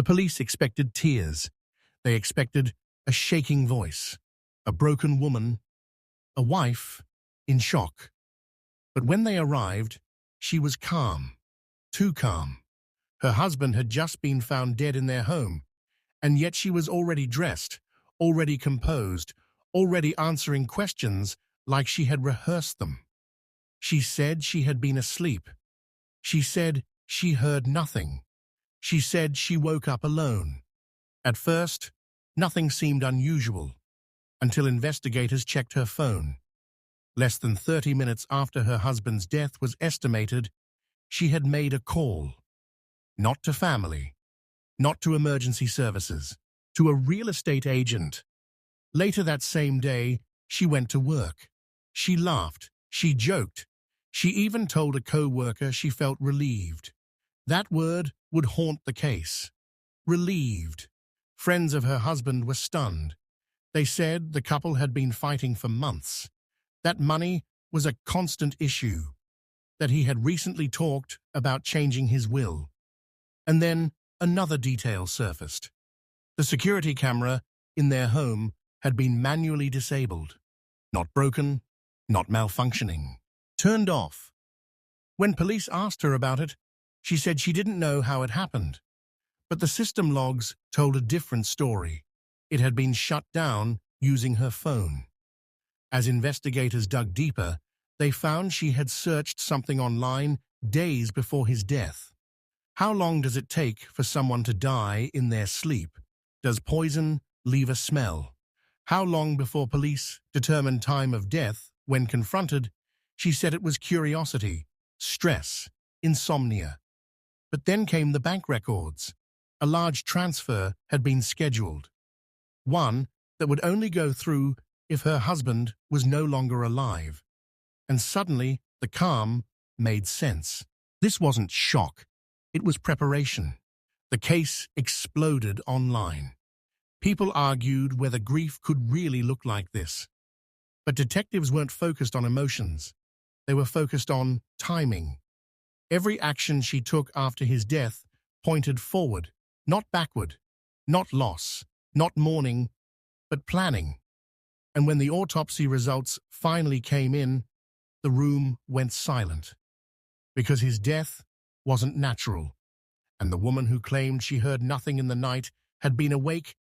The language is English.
The police expected tears. They expected a shaking voice, a broken woman, a wife in shock. But when they arrived, she was calm, too calm. Her husband had just been found dead in their home, and yet she was already dressed, already composed, already answering questions like she had rehearsed them. She said she had been asleep. She said she heard nothing. She said she woke up alone. At first, nothing seemed unusual, until investigators checked her phone. Less than 30 minutes after her husband's death was estimated, she had made a call. Not to family, not to emergency services, to a real estate agent. Later that same day, she went to work. She laughed, she joked. She even told a co-worker she felt relieved. That word would haunt the case. Relieved. Friends of her husband were stunned. They said the couple had been fighting for months, that money was a constant issue, that he had recently talked about changing his will. And then another detail surfaced. The security camera in their home had been manually disabled. Not broken, not malfunctioning. Turned off. When police asked her about it, she said she didn't know how it happened. But the system logs told a different story. It had been shut down using her phone. As investigators dug deeper, they found she had searched something online days before his death. How long does it take for someone to die in their sleep? Does poison leave a smell? How long before police determined time of death? When confronted, she said it was curiosity, stress, insomnia. But then came the bank records. A large transfer had been scheduled. One that would only go through if her husband was no longer alive. And suddenly, the calm made sense. This wasn't shock. It was preparation. The case exploded online. People argued whether grief could really look like this. But detectives weren't focused on emotions. They were focused on timing. Every action she took after his death pointed forward, not backward, not loss, not mourning, but planning. And when the autopsy results finally came in, the room went silent. Because his death wasn't natural, and the woman who claimed she heard nothing in the night had been awake